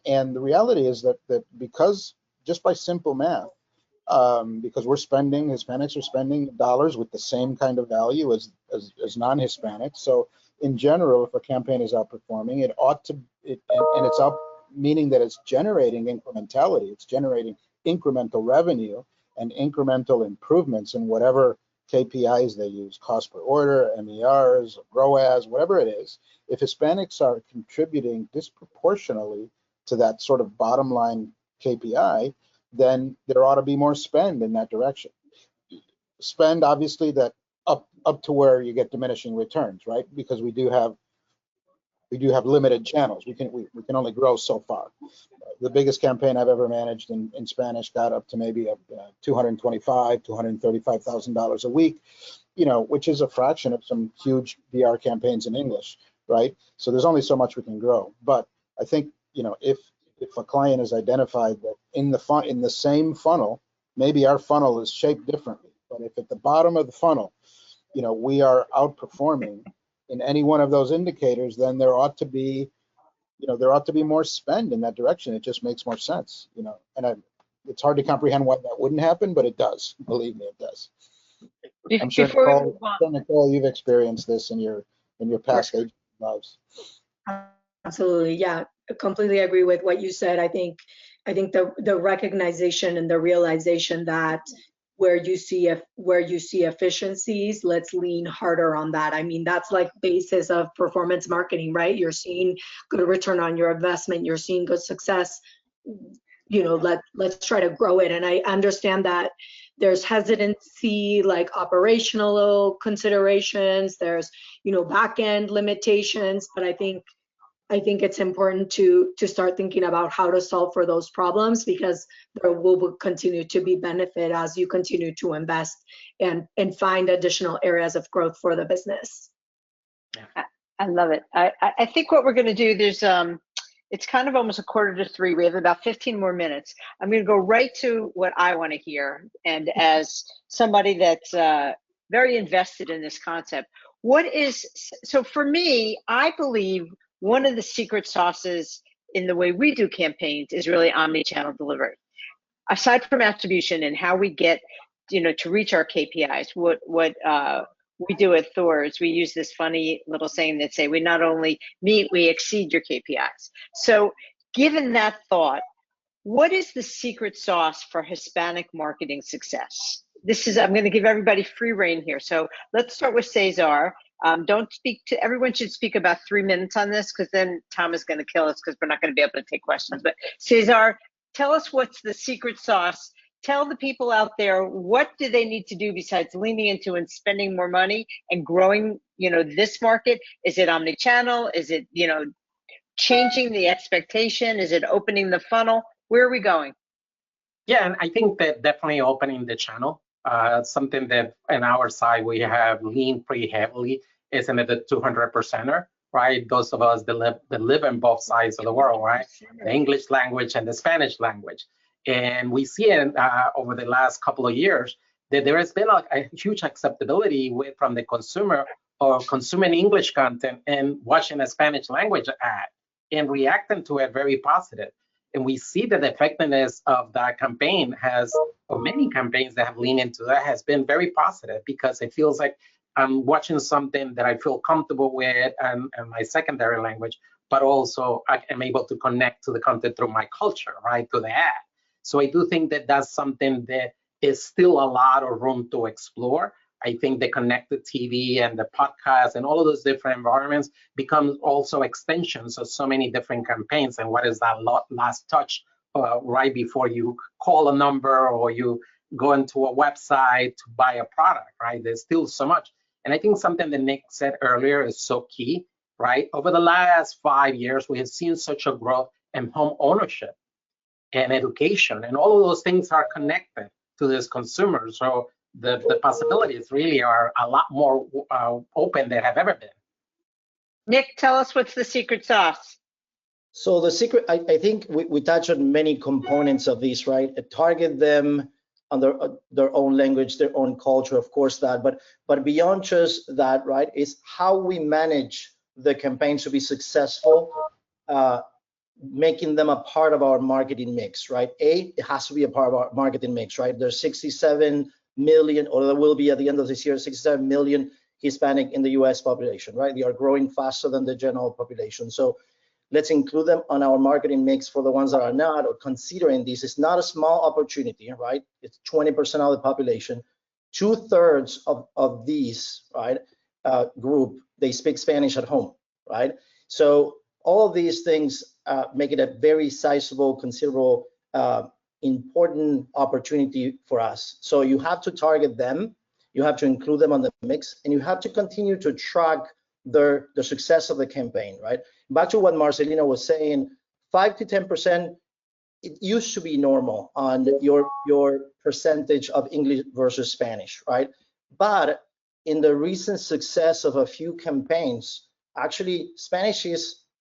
And the reality is that because just by simple math, because Hispanics are spending dollars with the same kind of value as non-Hispanics. So in general, if a campaign is outperforming, it ought to, and it's up, meaning that it's generating incrementality, it's generating incremental revenue and incremental improvements in whatever KPIs they use, cost per order, MERs, ROAS, whatever it is. If Hispanics are contributing disproportionately to that sort of bottom line KPI, then there ought to be more spend in that direction. Spend, obviously, that up to where you get diminishing returns, right? Because we do have limited channels. We can only grow so far. The biggest campaign I've ever managed in Spanish got up to maybe $225,000, $235,000 a week, you know, which is a fraction of some huge DR campaigns in English, right? So there's only so much we can grow. But I think, you know, if a client has identified that in the same funnel, maybe our funnel is shaped differently, but if at the bottom of the funnel, you know, we are outperforming in any one of those indicators, then there ought to be more spend in that direction. It just makes more sense, you know. And it's hard to comprehend why that wouldn't happen, but it does. Believe me, it does. I'm sure Nicole, you've experienced this in your past age lives.
Absolutely, yeah, I completely agree with what you said. I think the recognition and the realization that where you see efficiencies, let's lean harder on that. I mean, that's like basis of performance marketing, right? You're seeing good return on your investment, you're seeing good success. You know, let's try to grow it. And I understand that there's hesitancy, like operational considerations, there's, you know, back end limitations, but I think it's important to start thinking about how to solve for those problems, because there will continue to be benefit as you continue to invest and find additional areas of growth for the business.
I love it. I think what we're going to do, there's it's kind of almost 2:45. We have about 15 more minutes. I'm going to go right to what I want to hear. And as somebody that's very invested in this concept, so for me, I believe one of the secret sauces in the way we do campaigns is really omni-channel delivery. Aside from attribution and how we get, you know, to reach our KPIs, what we do at THOR is we use this funny little saying that say we not only meet, we exceed your KPIs. So given that thought, what is the secret sauce for Hispanic marketing success? I'm going to give everybody free rein here. So let's start with Cesar. Everyone should speak about 3 minutes on this, because then Tom is going to kill us because we're not going to be able to take questions. But Cesar, tell us what's the secret sauce. Tell the people out there, what do they need to do besides leaning into and spending more money and growing, you know, this market? Is it omni-channel? Is it, you know, changing the expectation? Is it opening the funnel? Where are we going?
Yeah, and I think that definitely opening the channel, something that on our side we have leaned pretty heavily, isn't it the 200%er, right? Those of us that live in both sides of the world, right? The English language and the Spanish language. And we see it over the last couple of years that there has been a huge acceptability from the consumer of consuming English content and watching a Spanish language ad and reacting to it very positive. And we see that the effectiveness of that campaign or many campaigns that have leaned into that, has been very positive, because it feels like I'm watching something that I feel comfortable with and my secondary language, but also I am able to connect to the content through my culture, right, to the ad. So I do think that that's something that is still a lot of room to explore. I think the connected TV and the podcast and all of those different environments become also extensions of so many different campaigns. And what is that last touch right before you call a number or you go into a website to buy a product, right? There's still so much. And I think something that Nick said earlier is so key, right? Over the last 5 years, we have seen such a growth in home ownership and education, and all of those things are connected to this consumer. So the possibilities really are a lot more open than have ever been.
Nick, tell us what's the secret sauce.
So the secret, I think we touch on many components of these, right? Target them on their own language, their own culture, of course that, but beyond just that, right, is how we manage the campaigns to be successful, making them a part of our marketing mix, right? It has to be a part of our marketing mix, right? There's 67 million, or there will be at the end of this year, 67 million Hispanic in the US population, right? They are growing faster than the general population. So let's include them on our marketing mix for the ones that are not, or considering this. It's not a small opportunity, right? It's 20% of the population. 2/3 of these, right, group, they speak Spanish at home, right? So all of these things make it a very sizable, considerable, important opportunity for us. So you have to target them, you have to include them on the mix, and you have to continue to track the success of the campaign, right? Back to what Marcelino was saying, 5 to 10%, it used to be normal on your percentage of English versus Spanish, right? But in the recent success of a few campaigns, actually Spanish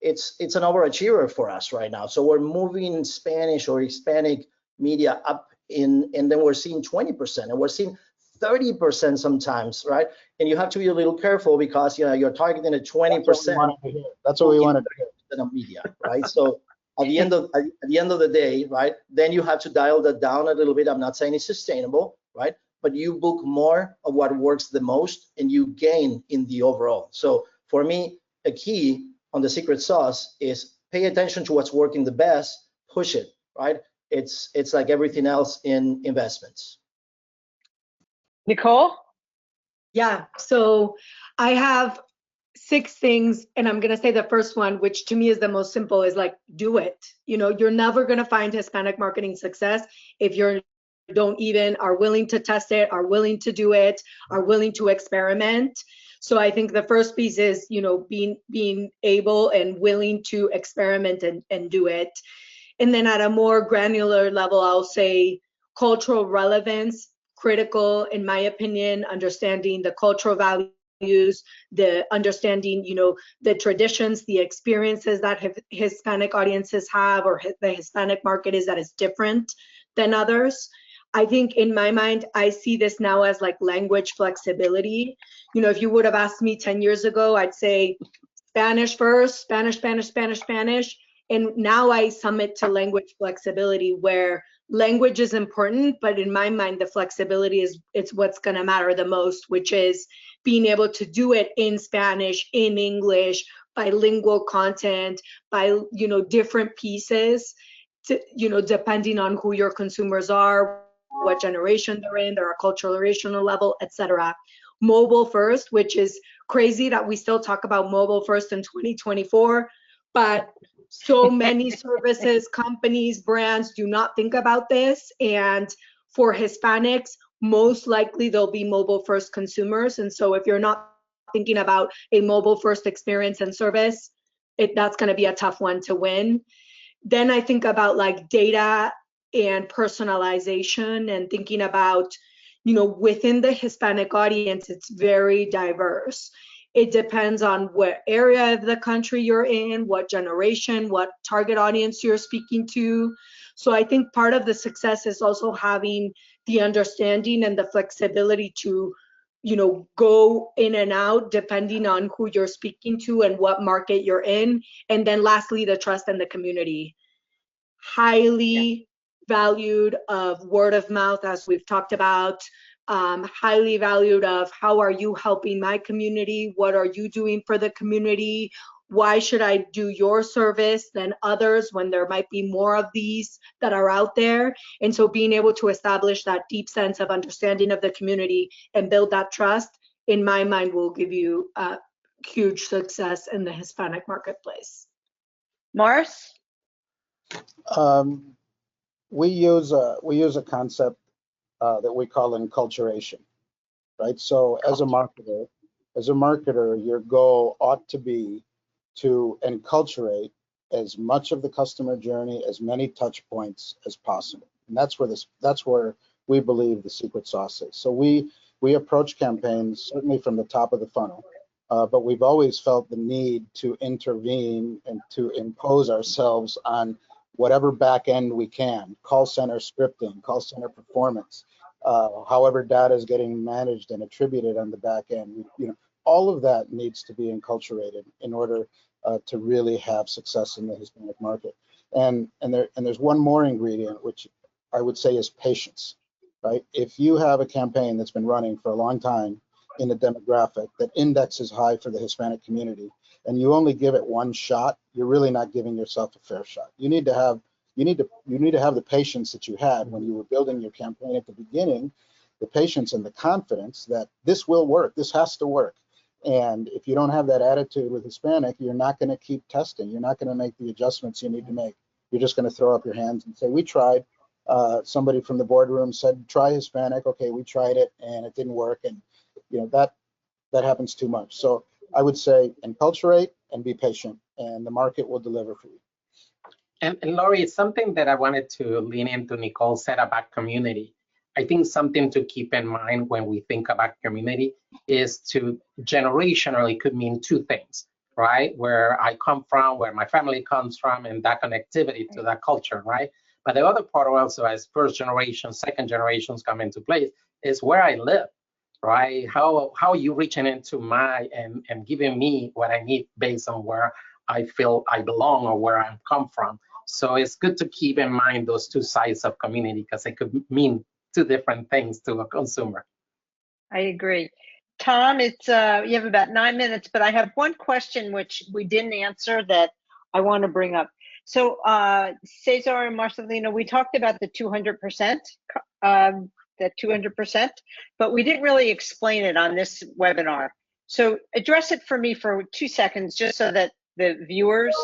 it's an overachiever for us right now. So we're moving Spanish or Hispanic media up and then we're seeing 20%, and we're seeing 30% sometimes, right? And you have to be a little careful because you're targeting a 20%.
That's what we wanted to hear.
Of media, right? So at the end of the day, right? Then you have to dial that down a little bit. I'm not saying it's sustainable, right? But you book more of what works the most, and you gain in the overall. So for me, a key on the secret sauce is pay attention to what's working the best, push it, right? It's like everything else in investments.
Nicole?
Yeah, so I have 6 things, and I'm gonna say the first one, which to me is the most simple, is like, do it. You know, you're never gonna find Hispanic marketing success if you don't even are willing to test it, are willing to do it, are willing to experiment. So I think the first piece is, you know, being able and willing to experiment and do it. And then at a more granular level, I'll say cultural relevance, critical, in my opinion, understanding the cultural values, the understanding, you know, the traditions, the experiences that Hispanic audiences have, or the Hispanic market is that is different than others. I think in my mind, I see this now as like language flexibility. You know, if you would have asked me 10 years ago, I'd say Spanish first, Spanish, Spanish, Spanish, Spanish. And now I submit to language flexibility, where language is important, but in my mind, the flexibility it's what's gonna matter the most, which is being able to do it in Spanish, in English, bilingual content, by, you know, different pieces, to, you know, depending on who your consumers are, what generation they're in, their acculturational level, etc. Mobile first, which is crazy that we still talk about mobile first in 2024, but so many services, companies, brands do not think about this. And for Hispanics, most likely they'll be mobile first consumers. And so if you're not thinking about a mobile first experience and service, that's going to be a tough one to win. Then I think about like data and personalization, and thinking about, you know, within the Hispanic audience, it's very diverse. It depends on what area of the country you're in, what generation, what target audience you're speaking to. So I think part of the success is also having the understanding and the flexibility to, you know, go in and out depending on who you're speaking to and what market you're in. And then lastly, the trust in the community. Highly valued of word of mouth, as we've talked about. Highly valued of how are you helping my community? What are you doing for the community? Why should I do your service than others when there might be more of these that are out there? And so being able to establish that deep sense of understanding of the community and build that trust, in my mind, will give you huge success in the Hispanic marketplace.
Morris?
We use a concept that we call enculturation, right? So as a marketer, your goal ought to be to enculturate as much of the customer journey, as many touch points as possible. And that's where we believe the secret sauce is. So we approach campaigns certainly from the top of the funnel, but we've always felt the need to intervene and to impose ourselves on whatever back end we can, call center scripting, call center performance, however data is getting managed and attributed on the back end. You know, all of that needs to be enculturated in order to really have success in the Hispanic market. And there's one more ingredient, which I would say is patience, right? If you have a campaign that's been running for a long time in a demographic that indexes high for the Hispanic community, and you only give it one shot, you're really not giving yourself a fair shot. You need to have the patience that you had when you were building your campaign at the beginning, the patience and the confidence that this will work, this has to work. And if you don't have that attitude with Hispanic, you're not going to keep testing. You're not going to make the adjustments you need to make. You're just going to throw up your hands and say, we tried. Somebody from the boardroom said, try Hispanic. Okay, we tried it and it didn't work. And you know, that happens too much. So I would say enculturate and be patient, and the market will deliver for you.
And Lori, it's something that I wanted to lean into Nicole said about community. I think something to keep in mind when we think about community is to generationally could mean two things, right? Where I come from, where my family comes from, and that connectivity to that culture, right? But the other part also, as first generation, second generations come into place, is where I live, right? How are you reaching into my and giving me what I need based on where I feel I belong or where I come from. So it's good to keep in mind those two sides of community, because it could mean two different things to a consumer.
I agree. Tom, it's you have about 9 minutes, but I have one question which we didn't answer that I want to bring up. So Cesar and Marcelino, we talked about the 200%, that 200%, but we didn't really explain it on this webinar. So address it for me for 2 seconds, just so that the viewers,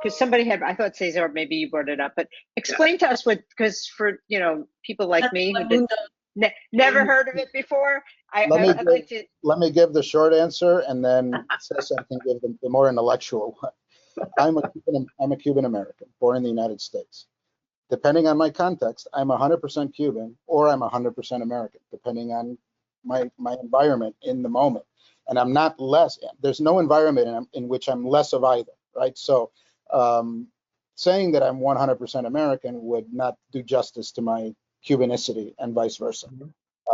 because somebody had, I thought Cesar, maybe you brought it up, but explain to us what, because for, you know, people like me who did, never heard of it before, I'd like to.
Let me give the short answer, and then Cesar can give the more intellectual one. I'm a Cuban American, born in the United States. Depending on my context, I'm 100% Cuban or I'm 100% American, depending on my environment in the moment. And I'm not less. There's no environment in which I'm less of either, right? So saying that I'm 100% American would not do justice to my Cubanicity and vice versa.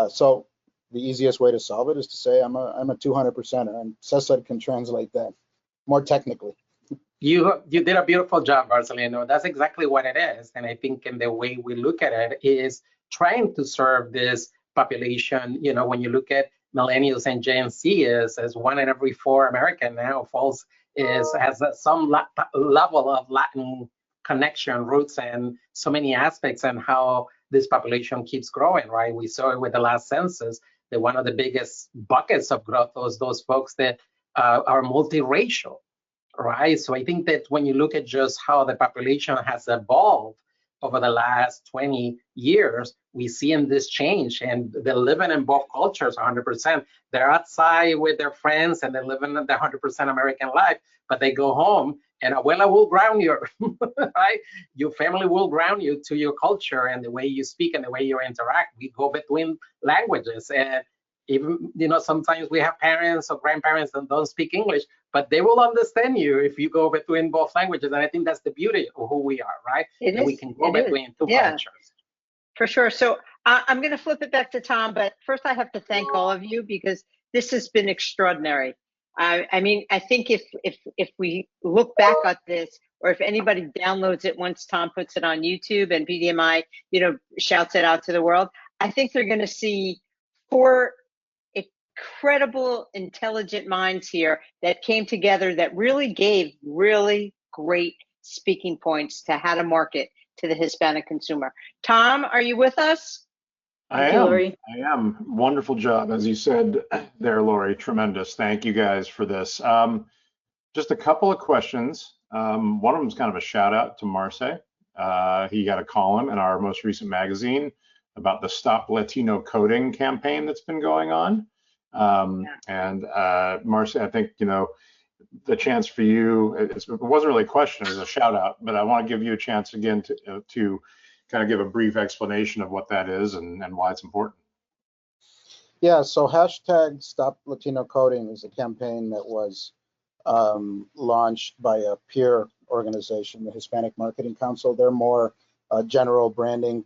So the easiest way to solve it is to say I'm a 200%er, and Cesar can translate that more technically.
You did a beautiful job, Marcelino. That's exactly what it is. And I think in the way we look at it is trying to serve this population. You know, when you look at millennials and Gen Z, as 1 in every 4 American now has some level of Latin connection, roots, and so many aspects, and how this population keeps growing, right? We saw it with the last census, that one of the biggest buckets of growth was those folks that are multiracial. Right. So I think that when you look at just how the population has evolved over the last 20 years, we see in this change, and they're living in both cultures 100%. They're outside with their friends and they're living the 100% American life, but they go home and abuela will ground you, right? Your family will ground you to your culture and the way you speak and the way you interact. We go between languages, and even, you know, sometimes we have parents or grandparents that don't speak English, but they will understand you if you go between both languages. And I think that's the beauty of who we are, right? That we can go between two cultures.
For sure. So I'm going to flip it back to Tom, but first I have to thank all of you, because this has been extraordinary. I mean, I think if we look back at this, or if anybody downloads it once Tom puts it on YouTube and PDMI, you know, shouts it out to the world, I think they're going to see 4 incredible, intelligent minds here that came together that really gave really great speaking points to how to market to the Hispanic consumer. Tom, are you with us?
I am. Wonderful job, as you said there, Lori. Tremendous. Thank you guys for this. Just a couple of questions. One of them is kind of a shout out to Marce. He got a column in our most recent magazine about the Stop Latino Coding campaign that's been going on. And Marcy, I think, you know, the chance for you, it wasn't really a question, it was a shout out, but I want to give you a chance again to kind of give a brief explanation of what that is and why it's important.
Yeah, so hashtag Stop Latino Coding is a campaign that was launched by a peer organization, the Hispanic Marketing Council. They're more general branding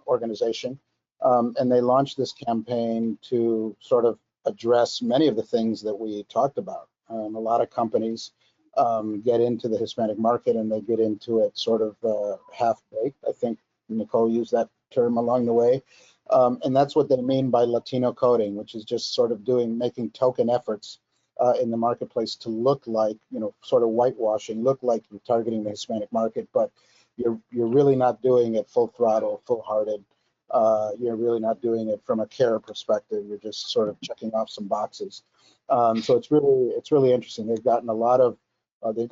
organization. And they launched this campaign to sort of address many of the things that we talked about. A lot of companies get into the Hispanic market and they get into it sort of half-baked. I think Nicole used that term along the way. And that's what they mean by Latino coding, which is just sort of making token efforts in the marketplace to look like, you know, sort of whitewashing, look like you're targeting the Hispanic market, but you're really not doing it full throttle, full-hearted. You're really not doing it from a care perspective. You're just sort of checking off some boxes. So it's really interesting. They've gotten a lot of, they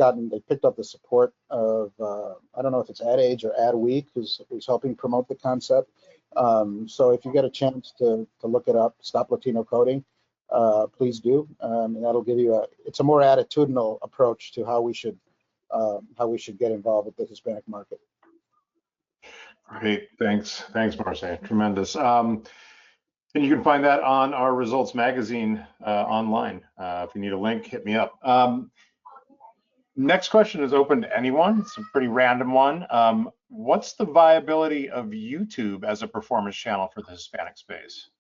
picked up the support of, I don't know if it's Ad Age or Ad Week, who's helping promote the concept. So if you get a chance to look it up, Stop Latino Coding, please do. And that'll give you it's a more attitudinal approach to how we should get involved with the Hispanic market.
Great, thanks, Marce, tremendous. And you can find that on our results magazine online. If you need a link, hit me up. Next question is open to anyone. It's a pretty random one. What's the viability of YouTube as a performance channel for the Hispanic space?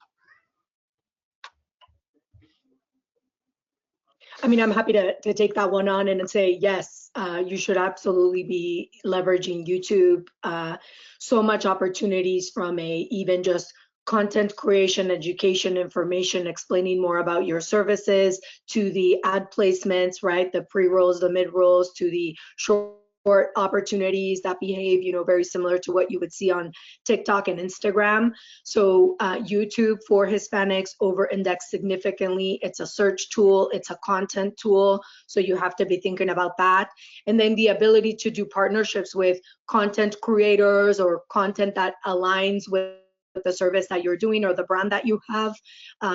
I mean, I'm happy to take that one on and say, yes, you should absolutely be leveraging YouTube. So much opportunities from even just content creation, education, information, explaining more about your services, to the ad placements, right? The pre-rolls, the mid-rolls, to the short opportunities that behave, very similar to what you would see on TikTok and Instagram. So YouTube for Hispanics over-indexed significantly. It's a search tool, it's a content tool, so you have to be thinking about that. And then the ability to do partnerships with content creators or content that aligns with the service that you're doing or the brand that you have.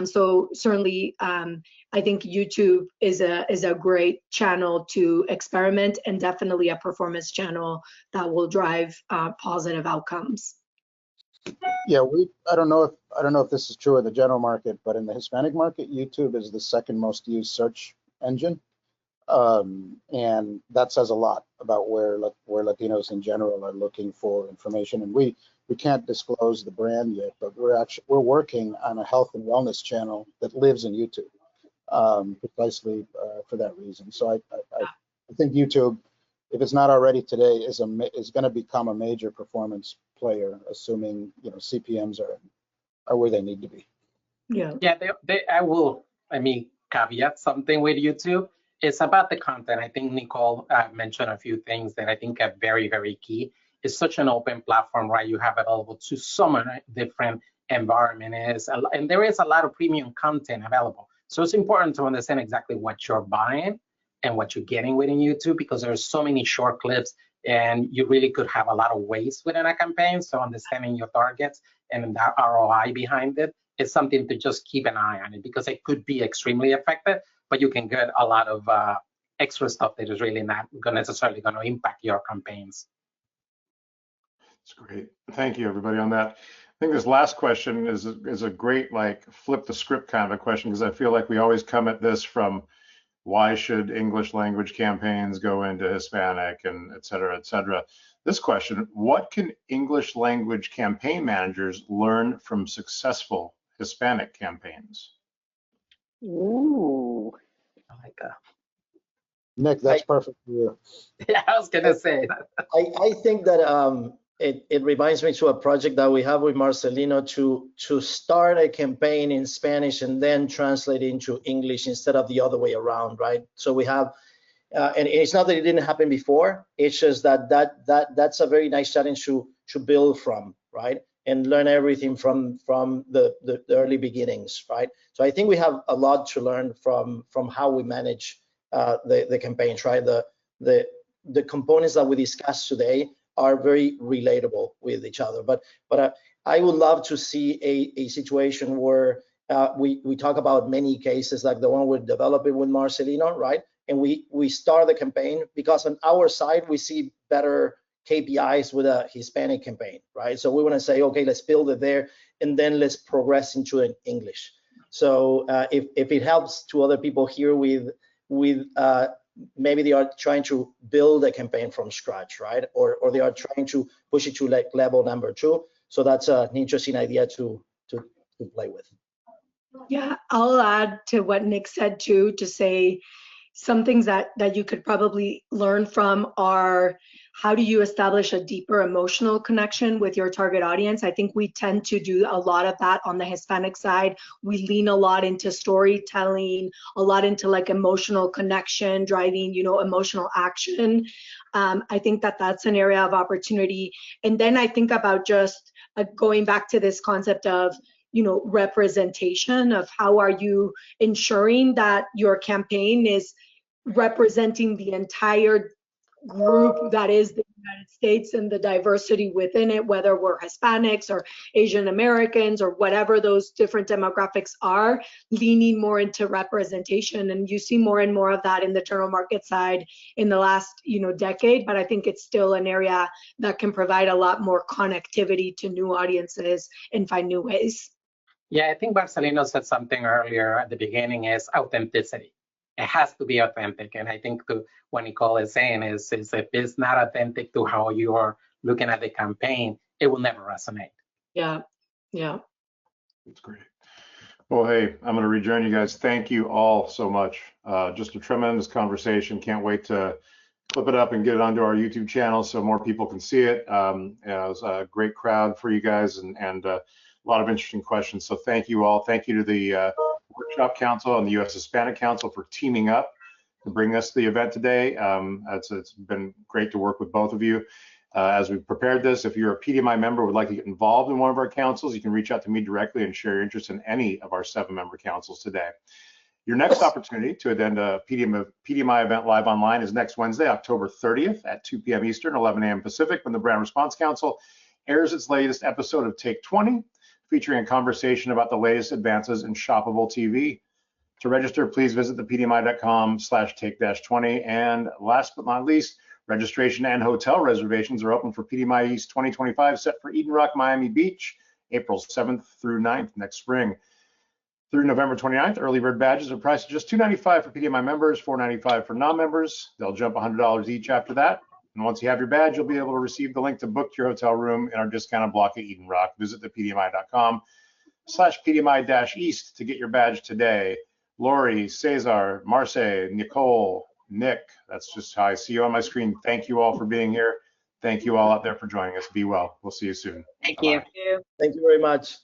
So certainly, I think YouTube is a great channel to experiment, and definitely a performance channel that will drive positive outcomes.
Yeah, I don't know if this is true of the general market, but in the Hispanic market, YouTube is the second most used search engine, and that says a lot about where Latinos in general are looking for information. And we can't disclose the brand yet, but we're working on a health and wellness channel that lives in YouTube, precisely for that reason. So I think YouTube, if it's not already today, is going to become a major performance player, assuming CPMs are where they need to be.
Yeah.
Yeah, I mean, caveat something with YouTube. It's about the content. I think Nicole mentioned a few things that I think are very, very key. It's such an open platform, right? You have available to so many different environments, and there is a lot of premium content available. So it's important to understand exactly what you're buying and what you're getting within YouTube, because there's so many short clips, and you really could have a lot of waste within a campaign. So understanding your targets and the ROI behind it is something to just keep an eye on it, because it could be extremely effective, but you can get a lot of extra stuff that is really not necessarily going to impact your campaigns.
That's great. Thank you, everybody, on that. I think this last question is a great, like, flip the script kind of a question, because I feel like we always come at this from why should English language campaigns go into Hispanic, and et cetera, et cetera. This question: what can English language campaign managers learn from successful Hispanic campaigns?
Ooh.
I like that.
Nick, that's perfect for you.
Yeah, I was gonna say that.
I think that it reminds me to a project that we have with Marcelino to start a campaign in Spanish and then translate into English instead of the other way around, right? So we have, and it's not that it didn't happen before. It's just that's a very nice challenge to build from, right? And learn everything from the early beginnings, right? So I think we have a lot to learn from how we manage the campaigns, right? The components that we discussed today are very relatable with each other. But I would love to see a situation where we talk about many cases like the one we're developing with Marcelino, right? And we start the campaign because on our side we see better KPIs with a Hispanic campaign, right? So we want to say, okay, let's build it there, and then let's progress into an English. So if it helps to other people here with maybe they are trying to build a campaign from scratch, right? Or they are trying to push it to like level number 2. So that's an interesting idea to play with.
Yeah, I'll add to what Nick said too, to say some things that you could probably learn from are, how do you establish a deeper emotional connection with your target audience? I think we tend to do a lot of that on the Hispanic side. We lean a lot into storytelling, a lot into like emotional connection, driving, emotional action. I think that's an area of opportunity. And then I think about just going back to this concept of, representation, of how are you ensuring that your campaign is representing the entire group that is the United States and the diversity within it, whether we're Hispanics or Asian Americans or whatever those different demographics are, leaning more into representation. And you see more and more of that in the general market side in the last decade, but I think it's still an area that can provide a lot more connectivity to new audiences and find new ways.
Yeah, I think Marcelino said something earlier at the beginning, is authenticity. It has to be authentic. And I think what Nicole is saying is if it's not authentic to how you are looking at the campaign, it will never resonate.
Yeah.
That's great. Well, hey, I'm going to rejoin you guys. Thank you all so much. Just a tremendous conversation. Can't wait to clip it up and get it onto our YouTube channel so more people can see it. It was a great crowd for you guys, and a lot of interesting questions. So thank you all. Thank you to the Workshop Council and the U.S. Hispanic Council for teaming up to bring us the event today. It's been great to work with both of you. As we prepared this, if you're a PDMI member would like to get involved in one of our councils, you can reach out to me directly and share your interest in any of our 7-member councils today. Your next opportunity to attend a PDMI event live online is next Wednesday, October 30th at 2 p.m. Eastern, 11 a.m. Pacific, when the Brand Response Council airs its latest episode of Take 20, featuring a conversation about the latest advances in shoppable TV. To register, please visit thepdmi.com/take-20. And last but not least, registration and hotel reservations are open for PDMI East 2025, set for Eden Rock, Miami Beach, April 7th through 9th next spring. Through November 29th, early bird badges are priced at just $295 for PDMI members, $495 for non-members. They'll jump $100 each after that. And once you have your badge, you'll be able to receive the link to book your hotel room in our discounted block at Eden Rock. Visit thepdmi.com/PDMI-East to get your badge today. Lori, Cesar, Marce, Nicole, Nick, that's just how I see you on my screen. Thank you all for being here. Thank you all out there for joining us. Be well. We'll see you soon.
Thank you.
Thank you very much.